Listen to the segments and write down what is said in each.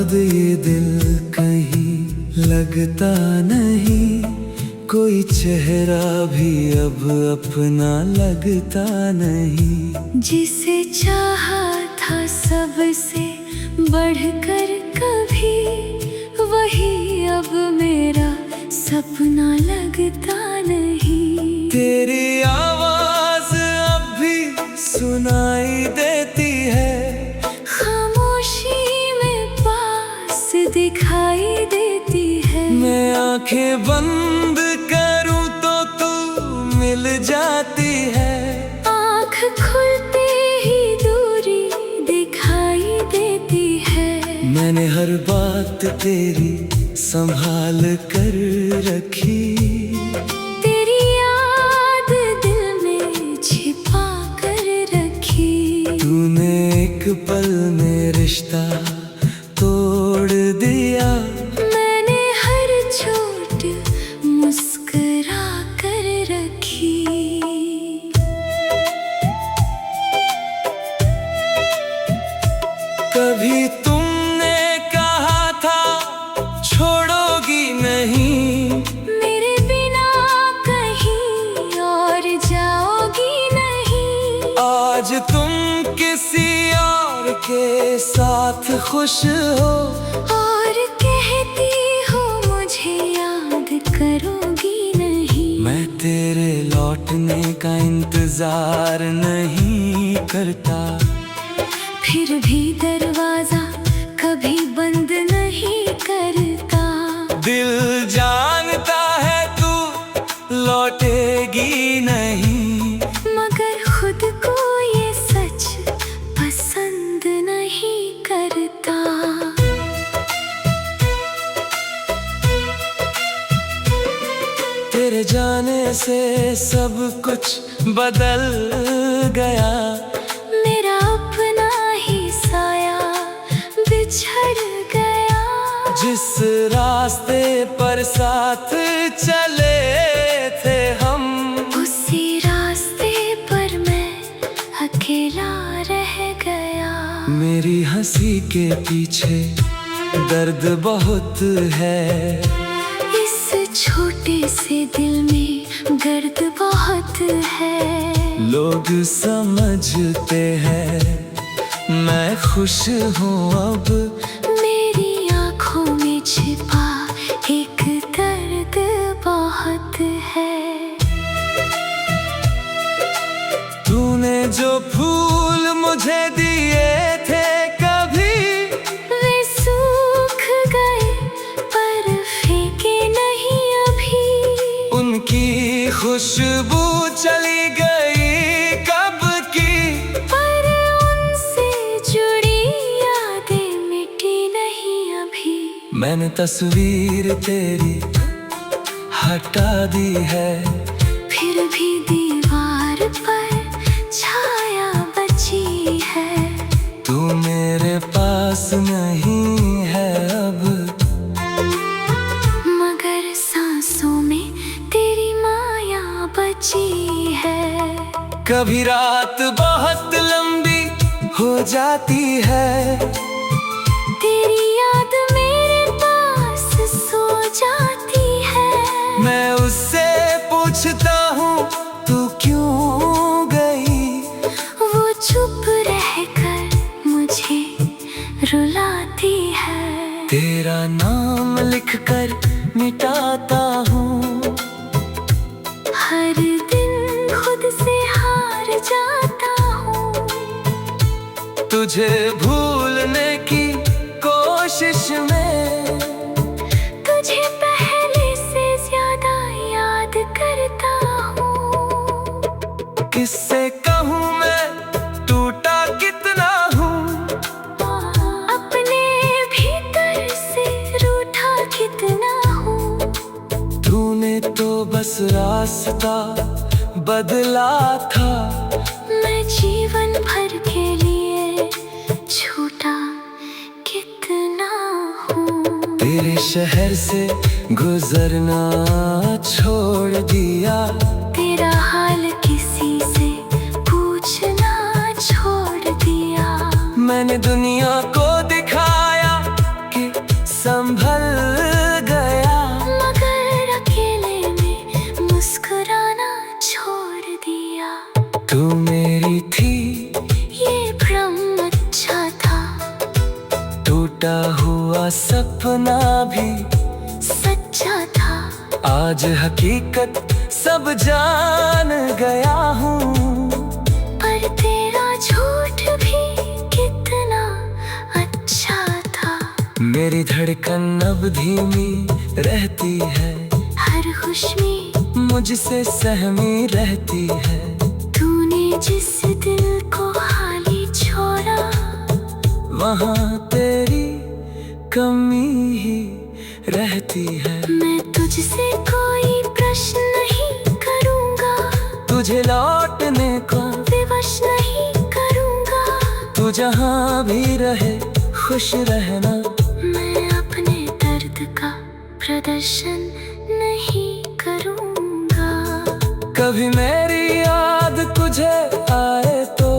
अब ये दिल कहीं लगता नहीं, कोई चेहरा भी अब अपना लगता नहीं। जिसे चाहा था सबसे बढ़कर कभी, वही अब मेरा सपना लगता नहीं। तेरी आवाज अब भी सुनाई देती है, खामोशी में पास दिखाई देती है। मैं आंखें बंद करूं तो तू मिल जाती है, आँख खुलते ही दूरी दिखाई देती है। मैंने हर बात तेरी संभाल कर रखी, तेरी याद दिल में छिपा कर रखी। तूने एक पल में रिश्ता तोड़ दिया, मैंने हर चोट मुस्कुरा कर रखी। कभी तुमने कहा था छोड़ोगी नहीं, मेरे बिना कहीं और जाओगी नहीं। आज तुम किसी और के साथ खुश हो, और कहती हो मुझे याद करोगी नहीं। मैं तेरे लौटने का इंतजार नहीं करता, फिर भी दरवाजा कभी बंद नहीं करता। दिल जानता है तू लौटेगी नहीं, मगर खुद को ये सच पसंद नहीं करता। तेरे जाने से सब कुछ बदल गया, मेरा अपना ही साया बिछड़ गया। जिस रास्ते पर साथ चले थे हम, उसी रास्ते पर मैं अकेला रह गया। मेरी हंसी के पीछे दर्द बहुत है, इस छोटे से दिल में दर्द बहुत है। लोग समझते हैं मैं खुश हूँ अब, मेरी आँखों में छिपा एक दर्द बहुत है। तूने जो फूल मुझे दिए थे कभी, वे सूख गए पर फेंके नहीं अभी। उनकी खुशबू चली गई कब की, पर उनसे जुड़ी यादें मिटी नहीं अभी। मैंने तस्वीर तेरी हटा दी है, फिर भी दीवार पर छाया बची है। तू मेरे पास नहीं है अब, मगर सांसों में तेरी माया बची है। कभी रात बहुत लंबी हो जाती है, तेरी याद मेरे पास सो जाती है। मैं उससे पूछता हूँ तू क्यों गई, वो चुप रहकर मुझे रुलाती है। तेरा नाम लिखकर मिटाता हूँ, हर दिन खुद से हार जाता हूँ। तुझे भूलने की कोशिश में, तुझे पहले से ज्यादा याद करता हूँ। किससे कहूँ मैं टूटा कितना हूँ, अपने भीतर से रूठा कितना हूँ। तूने तो बस रास्ता बदला था, मैं जीवन भर के लिए छूटा कितना हूँ। तेरे शहर से गुजरना छोड़ दिया, तेरा हाल किसी से पूछना छोड़ दिया। मैंने दुनिया को दिखाया कि आज हकीकत सब जान गया हूँ। पर तेरा झूठ भी कितना अच्छा था। मेरी धड़कन अब धीमी रहती है, हर खुशी मुझसे सहमी रहती है। तूने जिस दिल को खाली छोड़ा, वहाँ तेरी कमी ही रहती है। मैं तुझसे कोई प्रश्न नहीं करूँगा, तुझे लौटने का विवश नहीं करूँगा। तू जहाँ भी रहे खुश रहना। मैं अपने दर्द का प्रदर्शन नहीं करूँगा। कभी मेरी याद तुझे आए तो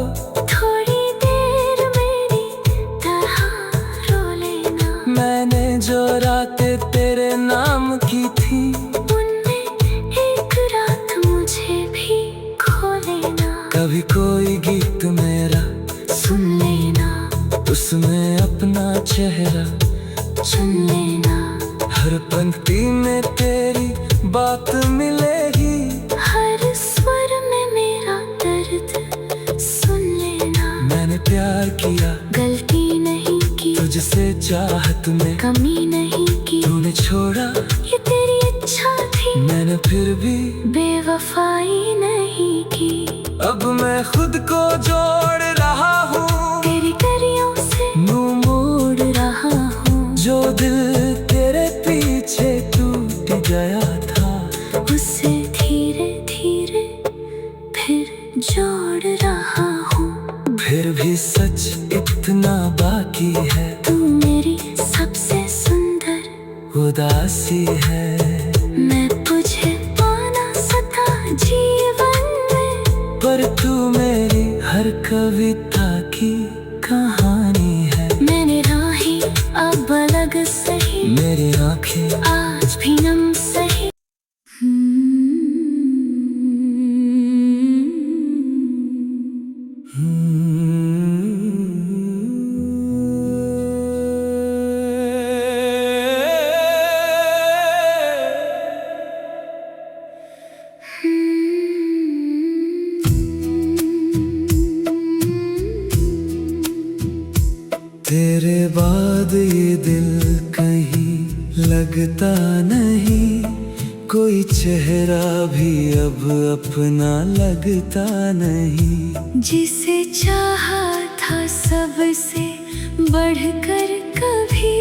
थोड़ी देर मेरी तरह रो लेना। मैंने जो रातें तेरे नाम की थी, उनमें एक रात मुझे भी खो लेना। कभी कोई गीत मेरा सुन लेना, उसमें अपना चेहरा चुन लेना। हर पंक्ति में तेरी बात मिलेगी, हर स्वर में मेरा दर्द सुन लेना। मैंने प्यार किया, गलती नहीं की, तुझसे चाहत में कमी नहीं की। तूने छोड़ा, ये तेरी इच्छा थी, मैंने फिर भी बेवफाई नहीं की। अब मैं खुद को जोड़ रहा हूँ, तेरी करियों से मुंह मोड़ रहा हूँ। जो दिल तेरे पीछे टूट गया था, उसे धीरे धीरे फिर जोड़ रहा हूँ। फिर भी सच इतना बाकी है, तू मेरी सबसे सुंदर उदासी है। मैं तुझे पाना सता जीवन में, पर तू मेरी हर कविता की कहानी है। मैंने राहें अब अलग सही, मेरी आंखें आज भी नम सही। तेरे बाद ये दिल कहीं लगता नहीं, कोई चेहरा भी अब अपना लगता नहीं। जिसे चाहा था सबसे बढ़कर कभी,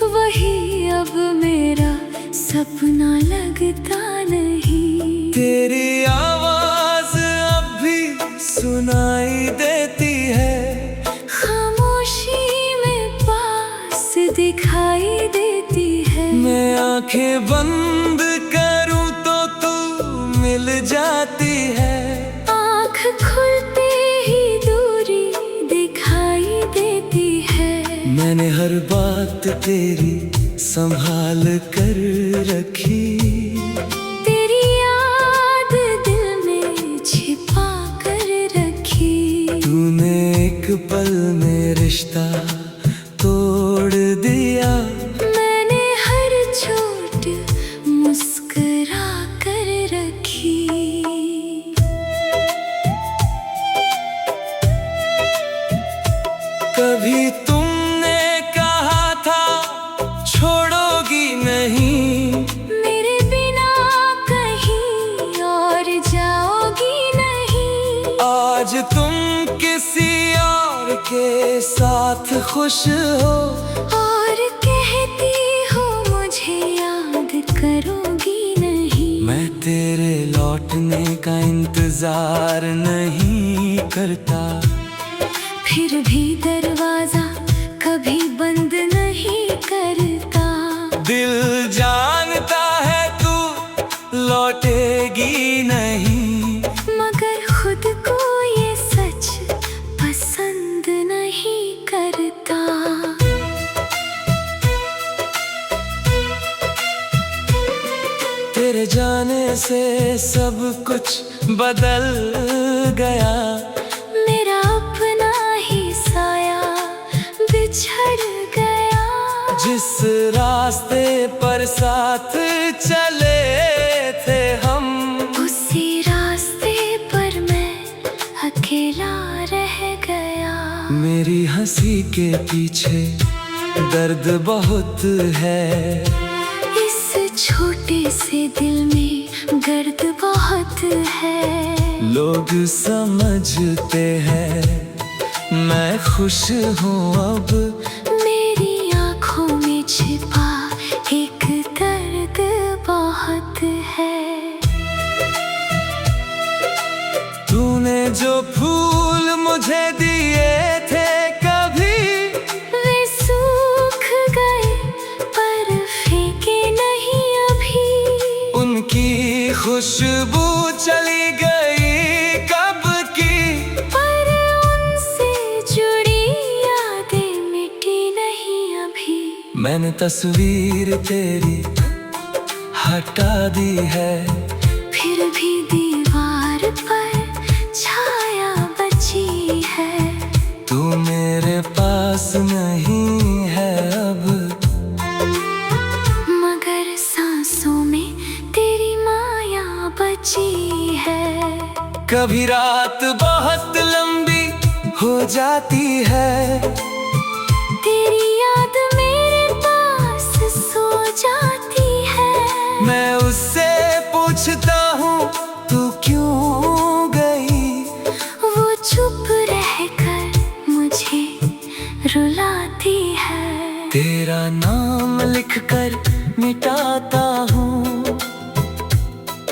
वही अब मेरा सपना लगता नहीं। तेरी आवाज अब भी सुनाई देती है, खामोशी में पास दिखाई देती है। मैं आंखें बंद करूं तो तू मिल जाती है। आँख खुलते ही दूरी दिखाई देती है। मैंने हर बात तेरी संभाल कर रखी, तेरी याद दिल में छिपा कर रखी। तूने एक पल में रिश्ता तोड़ दिया, मैंने हर चोट मुस्कुरा कर रखी। कभी तुमने कहा था छोड़ोगी नहीं, मेरे बिना कहीं और जाओगी नहीं। आज तुम किसी और के साथ खुश हो, और कहती हो मुझे याद करोगी नहीं। मैं तेरे लौटने का इंतजार नहीं करता। फिर भी दरवाजा कभी बंद नहीं करता। दिल जानता है तू लौटेगी नहीं, मगर खुद को ये सच पसंद नहीं करता। तेरे जाने से सब कुछ बदल गया। मेरा अपना ही साया बिछड़ गया। जिस रास्ते पर साथ चले हंसी के पीछे दर्द बहुत है। इस छोटे से दिल में गर्द बहुत है। लोग समझते हैं मैं खुश हूँ अब। मेरी आँखों में छिपा एक दर्द बहुत है। तूने जो फूल मुझे दिए थे कभी, वे सूख गए पर फेंके नहीं अभी। उनकी खुशबू चली गई कब की, पर उनसे जुड़ी यादें मिटी नहीं अभी। मैंने तस्वीर तेरी हटा दी है, फिर भी दीवार पर छाया बची है। तू मेरे पास नहीं है अब, मगर सांसों में तेरी माया बची है। कभी रात बहुत लंबी हो जाती है, तेरी याद मेरे पास सो जाती है। मैं उससे पूछता हूँ तू क्यों गई, वो चुप रहकर मुझे रुलाती है। तेरा नाम लिखकर मिटाता हूँ,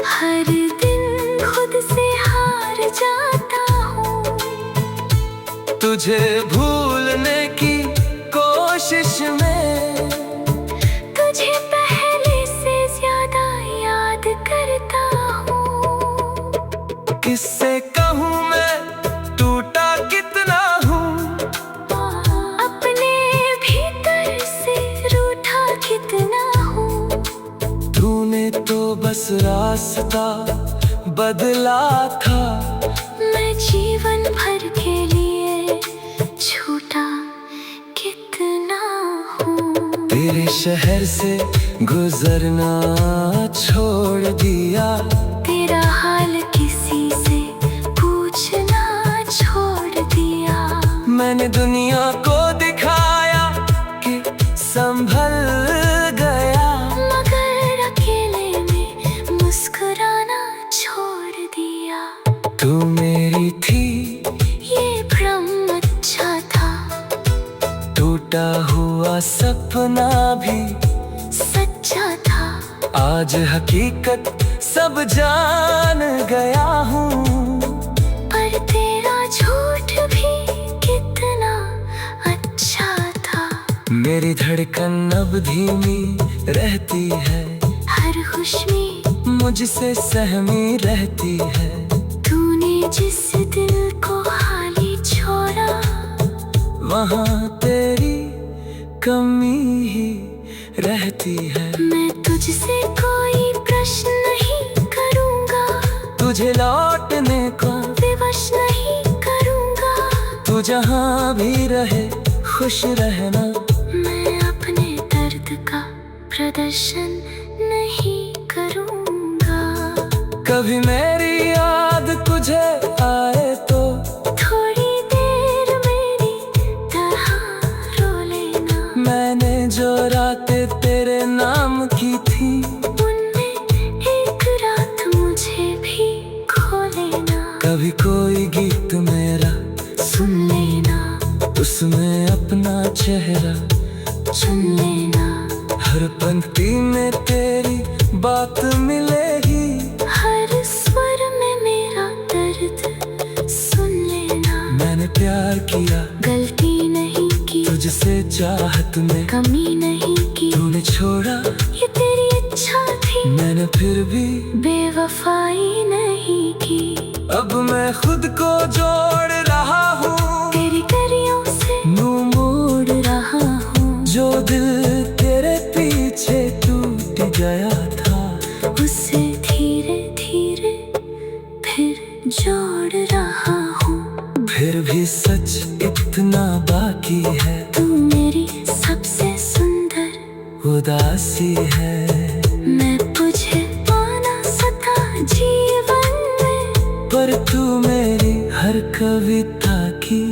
हर दिन खुद से हार जाता हूँ। तुझे भूलने की कोशिश में, तुझे पहले से ज्यादा याद करता हूँ। किससे कहूँ मैं टूटा कितना हूँ, अपने भीतर से रूठा कितना हूँ। तूने तो बस रास्ता बदला था, मैं जीवन भर के लिए छूटा कितना हूँ। तेरे शहर से गुजरना छोड़ दिया, तेरा हाल किसी से पूछना छोड़ दिया। मैंने दुनिया को दिखाया कि संभल गया, मगर अकेले में मुस्कुराना छोड़ दिया। तू मेरी थी ये भ्रम अच्छा था, टूटा हुआ सपना भी सच्चा था। आज हकीकत सब जान गया हूँ, पर तेरा झूठ भी कितना अच्छा था। मेरी धड़कन अब धीमी रहती है, हर खुशी मुझसे सहमी रहती है। तूने जिस दिल को खाली छोड़ा, वहाँ तेरी कमी ही रहती है। मैं तुझसे कोई प्रश्न नहीं करूँगा, तुझे लौटने का विवश नहीं करूँगा। तू जहाँ भी रहे खुश रहना, मैं अपने दर्द का प्रदर्शन नहीं करूँगा। कभी मेरी याद तुझे आए तो थोड़ी देर मेरी तरह रो लेना। मैंने जो रातें तेरे नाम की थी, उनमें एक रात मुझे भी खो लेना। कभी कोई गीत मेरा सुन लेना, उसमें अपना चेहरा चुन लेना। हर पंक्ति में तेरी बात मिलेगी, हर स्वर में मेरा दर्द सुन लेना। मैंने प्यार किया गलती नहीं की, तुझसे चाहत में कमी नहीं की। तूने छोड़ा ये तेरी इच्छा थी, मैंने फिर भी बेवफाई नहीं की। अब मैं खुद को जोड़ रहा हूँ, तेरी करियों से मुंह मोड़ रहा हूँ। जो दिल तेरे पीछे टूट गया था, उसे धीरे धीरे फिर जोड़ रहा हूँ। फिर भी सच इतना बाकी है, तू मेरी सबसे सुंदर उदासी है। मैं तुझे पाना सता जीवन में, पर तू मेरी हर कविता की